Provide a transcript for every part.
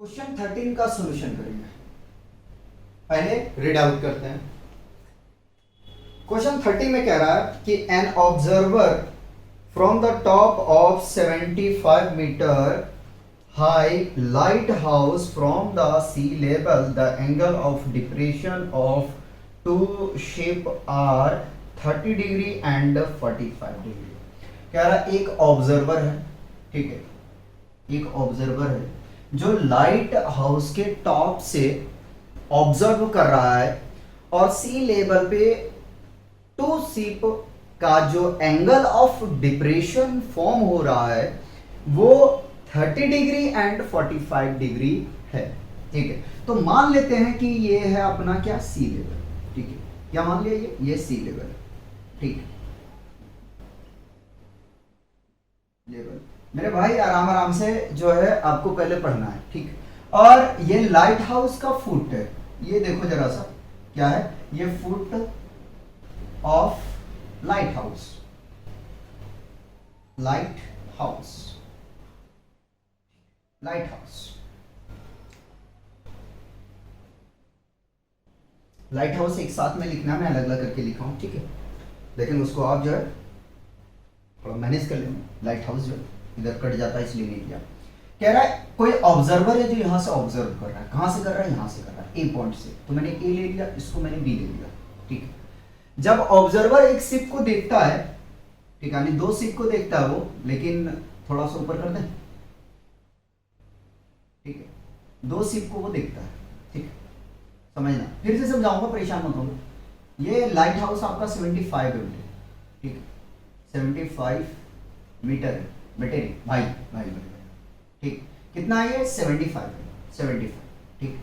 Question 13 का solution करेंगे। पहले रीड आउट करते हैं। क्वेश्चन 30 में कह रहा है कि an observer from the top of 75 metre high lighthouse from the sea level the angle of depression of two ship are 30 degree and 45 degree. कह रहा है एक ऑब्जर्वर है, ठीक है, एक ऑब्जर्वर है जो लाइट हाउस के टॉप से ऑब्जर्व कर रहा है और सी लेवल पे टू शिप का जो एंगल ऑफ डिप्रेशन फॉर्म हो रहा है वो 30 डिग्री एंड 45 डिग्री है, ठीक है। तो मान लेते हैं कि ये है अपना क्या सी लेवल, ठीक है, क्या मान लिया ये सी लेवल है, ठीक है। लेवल मेरे भाई आराम आराम से जो है आपको पहले पढ़ना है, ठीक है। और ये लाइट हाउस का फुट है, ये देखो जरा सा क्या है, ये foot of light house, light house, light house, light house एक साथ में लिखना, मैं अलग अलग करके लिखा हूं, ठीक है, लेकिन उसको आप जो है थोड़ा मैनेज कर लेंगे। लाइट हाउस जो है इधर कट जाता है इसलिए नहीं किया। कह रहा है कोई ऑब्जर्वर है जो यहां से ऑब्जर्व कर रहा है, कहां से कर रहा है, यहां से कर रहा है, ए पॉइंट से। तो मैंने ए ले लिया, इसको मैंने बी ले लिया, ठीक है। जब ऑब्जर्वर एक शिप को देखता है, ठीक है, यानी दो शिप को देखता है वो, लेकिन थोड़ा सा ऊपर कर दें, ठीक है, दो शिप को वो देखता है, ठीक है, समझना, फिर से समझाऊंगा, परेशान मत होगा। ये लाइट हाउस आपका 75 है, ठीक है, 75 मीटर है बेटे, भाई भाई भाई, ठीक, कितना है ये 75 है, 75, ठीक,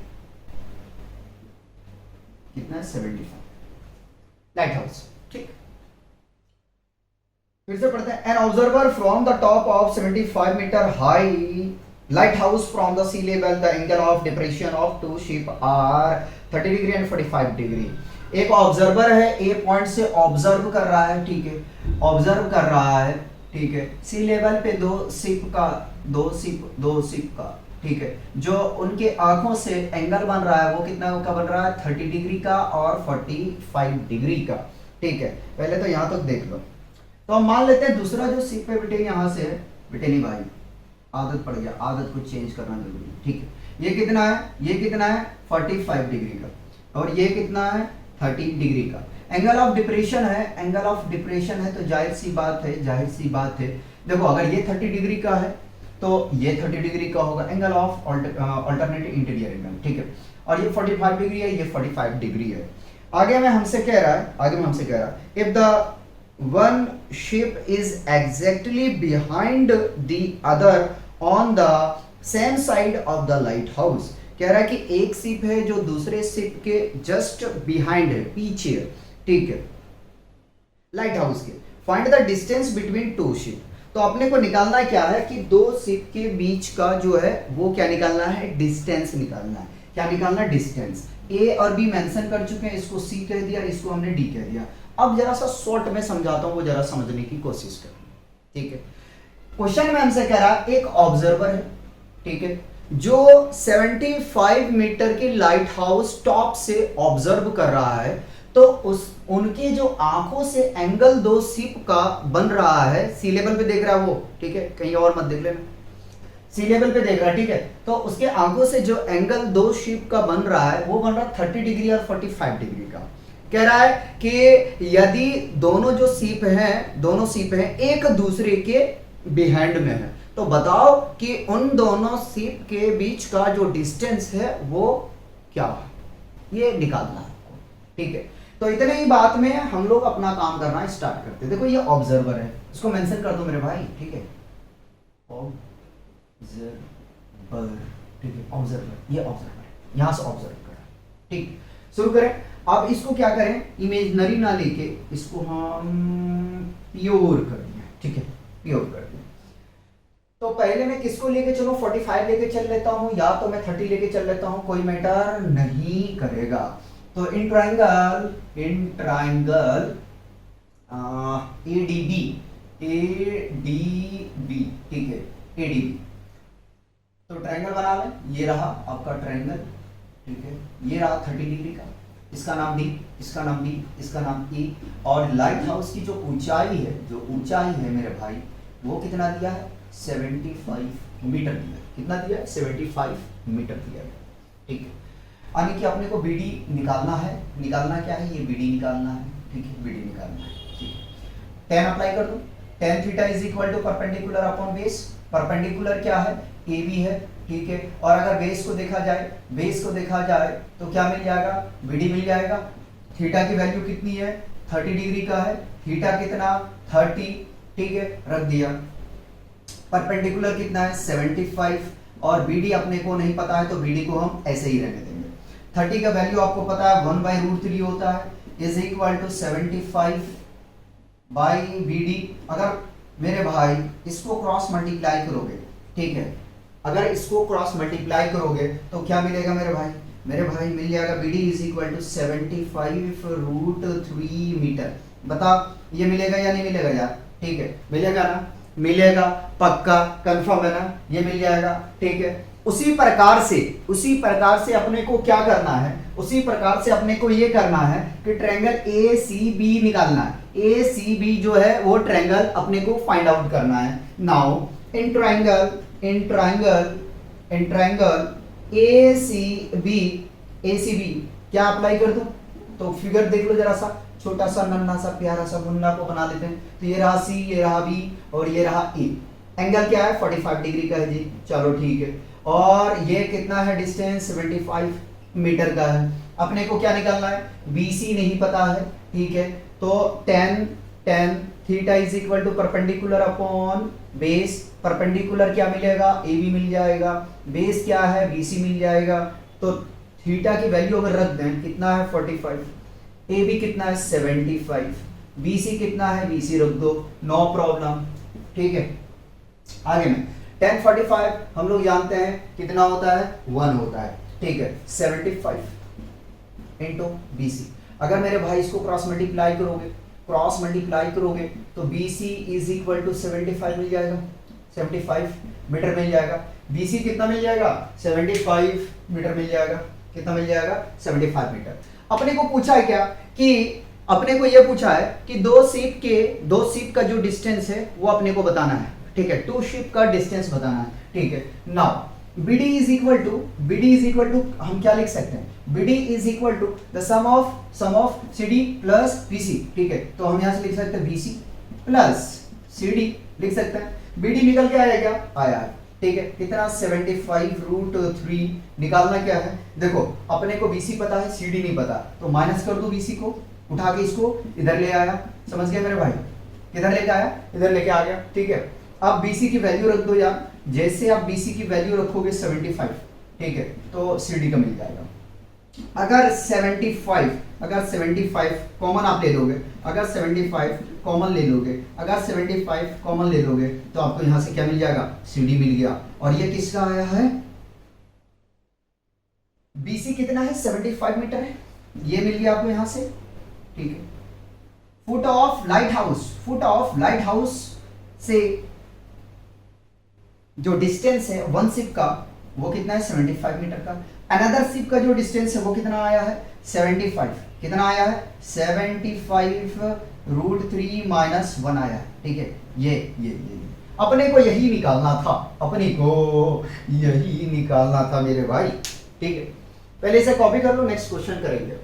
कितना है 75 लाइट हाउस, ठीक। फिर से पढ़ते हैं। An observer from the top of 75 metre high lighthouse from the sea level the angle of depression of two ship are 30 degree and 45 degree. एक ऑब्जर्वर है ए पॉइंट से ऑब्जर्व कर रहा है, ठीक है, ऑब्जर्व कर रहा है, ठीक है, सी लेवल पे दो शिप का, ठीक है, जो उनके आंखों से एंगल बन रहा है वो कितना का बन रहा है, 30 डिग्री का और 45 डिग्री का, ठीक है। पहले तो यहां तक देख लो। तो हम मान लेते हैं दूसरा जो शिप है बेटे यहां से है, बेटे नहीं भाई, आदत पड़ गया, आदत को चेंज करना जरूरी है, ठीक है। ये कितना है, ये कितना है 45 डिग्री का, और ये कितना है 30 डिग्री का। एंगल ऑफ डिप्रेशन है, एंगल ऑफ डिप्रेशन है तो जाहिर सी बात है, जाहिर सी बात है, देखो अगर ये 30 डिग्री का है तो ये 30 डिग्री का होगा, angle of alternative interior angle, ठीक है। और ये 45 डिग्री है, ये 45 डिग्री है। आगे में हमसे कह रहा है, if the one ship is exactly behind the other on the same side of the light house. कह रहा है कि एक शिप है जो दूसरे शिप के जस्ट बिहाइंड है, पीछे है, ठीक है, लाइट हाउस के। Find the distance between two ship. तो अपने को निकालना क्या है कि दो शिप के बीच का जो है वो क्या निकालना है, डिस्टेंस निकालना है। क्या निकालना है, डिस्टेंस। ए और बी मेंशन कर चुके हैं, इसको सी कह दिया, इसको हमने डी कह दिया। अब जरा सा शॉर्ट में समझाता हूं, वो जरा समझने की कोशिश करें, ठीक है। क्वेश्चन में हमसे कह रहा है एक ऑब्जर्वर है, ठीक है, जो 75 मीटर की लाइट हाउस टॉप से ऑब्जर्व कर रहा है, तो उनके जो आंखों से एंगल दो शिप का बन रहा है, सी लेवल पे देख रहा है वो, ठीक है, कहीं और मत देख लेना, सी लेवल पे देख रहा है, ठीक है। तो उसके आंखों से जो एंगल दो शिप का बन रहा है वो बन रहा है 30 डिग्री और 45 डिग्री का। कह रहा है कि यदि दोनों जो शिप हैं, दोनों शिप हैं एक दूसरे के बिहाइंड में है, तो बताओ कि उन दोनों शिप के बीच का जो डिस्टेंस है वो क्या है, ये निकालना है, ठीक है। तो इतने ही बात में हम लोग अपना काम करना स्टार्ट करते हैं। देखो ये ऑब्जर्वर है, इसको मेंशन कर दो मेरे भाई, ठीक है, ऑब्जर्वर, ठीक है, ऑब्जर्वर, ये ऑब्जर्वर है, यहां से ऑब्जर्व कर रहा है, ठीक। शुरू करें। अब इसको क्या करें, इमेजिनरी ना लेके इसको हम प्योर कर दिया, ठीक है, प्योर कर दिया। तो पहले मैं किसको लेके चलूं, 45 लेके चल लेता हूं, या तो मैं 30 लेके चल लेता हूं, कोई मैटर नहीं करेगा। तो इन ट्राइंगल एडीबी, ठीक है, एडीबी, तो ट्रायंगल बना लें, ये रहा आपका ट्रायंगल, ठीक है, ये रहा 30 डिग्री का, इसका नाम डी, इसका नाम बी, इसका नाम ई, और लाइट हाउस की जो ऊंचाई है, जो ऊंचाई है मेरे भाई, वो कितना दिया है, 75 मीटर दिया है। कितना दिया है, 75 मीटर दिया है, ठीक है। यानी कि अपने को बीडी निकालना है, निकालना क्या है, ये बीडी निकालना है, ठीक है, बीडी निकालना है, ठीक है। टेन अप्लाई कर दो, tan theta is equal to perpendicular upon base, perpendicular क्या है, ए बी है, ठीक है, और अगर बेस को देखा जाए, बेस को देखा जाए तो क्या मिल जाएगा, बीडी मिल जाएगा। थीटा की वैल्यू कितनी है, 30 डिग्री का है, थीटा कितना 30, ठीक है, रख दिया। परपेंडिकुलर कितना है 75, और बीडी अपने को नहीं पता है तो बीडी को हम ऐसे ही रहने देंगे। 30 का वैल्यू आपको पता है 1/√3 होता है, is equal to 75 by BD. अगर मेरे भाई इसको क्रॉस मल्टीप्लाई करोगे, ठीक है, अगर इसको क्रॉस मल्टीप्लाई करोगे तो क्या मिलेगा मेरे भाई, मेरे भाई मिल जाएगा BD is equal to 75√3 metre. बता ये मिलेगा या नहीं मिलेगा यार, ठीक है, मिलेगा ना, मिलेगा, पक्का कंफर्म है ना, ये मिल जाएगा, ठीक है। उसी प्रकार से अपने को क्या करना है, उसी प्रकार से अपने को ये करना है कि ट्रायंगल ए सी बी निकालना है। ए सी बी जो है वो ट्रायंगल अपने को फाइंड आउट करना है। Now in triangle A C B क्या अप्लाई कर दूं, तो फिगर देख लो जरा सा, छोटा सा नन्हा सा प्यारा सा मुन्ना को बना लेते हैं। तो ये रहा सी, ये रहा बी, और ये रहा ए। एंगल क्या है 45 डिग्री का है जी, चलो ठीक है। और ये कितना है डिस्टेंस 75 मीटर का है। अपने को क्या निकालना है, BC नहीं पता है, ठीक है, तो tan theta is equal to perpendicular upon base. Perpendicular क्या मिलेगा, AB मिल जाएगा, बेस क्या है BC मिल जाएगा। तो थीटा की वैल्यू अगर रख दें कितना है 45, AB कितना है 75, BC कितना है BC रख दो, नो प्रॉब्लम, ठीक है। आगे में tan 45 हम लोग जानते हैं कितना होता है 1 होता है, ठीक है, 75 इंटू BC। अगर मेरे भाई इसको क्रॉस मल्टीप्लाई करोगे तो BC इज इक्वल टू 75 मिल जाएगा, 75 मीटर मिल जाएगा। BC कितना मिल जाएगा 75 मीटर मिल जाएगा, कितना मिल जाएगा 75 मीटर। अपने को पूछा है क्या कि अपने को यह पूछा है कि दो शिप का जो डिस्टेंस है वो अपने को बताना है, ठीक है, 2 शिप का डिस्टेंस बताना है, ठीक है। Now BD is equal to हम क्या लिख सकते हैं, BD is equal to the sum of CD plus BC, ठीक है। तो हम यहां से लिख सकते हैं BC प्लस CD लिख सकते हैं। BD निकल के आया क्या, आया, ठीक है, कितना 75√3। निकालना क्या है, देखो अपने को BC पता है, CD नहीं पता, तो माइनस कर दो BC को, उठा के इसको इधर ले आया, समझ गए मेरे भाई, किधर लेके आया, इधर लेके आ गया, ठीक है। अब BC की वैल्यू रख दो यार, जैसे आप BC की वैल्यू रखोगे 75, ठीक है, तो CD का मिल जाएगा। अगर 75 कॉमन आप ले लोगे, अगर 75 कॉमन ले लोगे, तो आपको यहां से क्या मिल जाएगा, CD मिल गया। और ये किसका आया है, BC कितना है 75 मीटर है, ये मिल गया आपको यहां से, ठीक है। फुट ऑफ लाइट हाउस से जो डिस्टेंस है वन शिप का वो कितना है 75 मीटर का। अनदर शिप का जो डिस्टेंस है वो कितना आया है 75, कितना आया है 75√3 माइनस 1 आया है, ठीक है। ये अपने को यही निकालना था, मेरे भाई, ठीक है। पहले इसे कॉपी कर लो, नेक्स्ट क्वेश्चन करेंगे।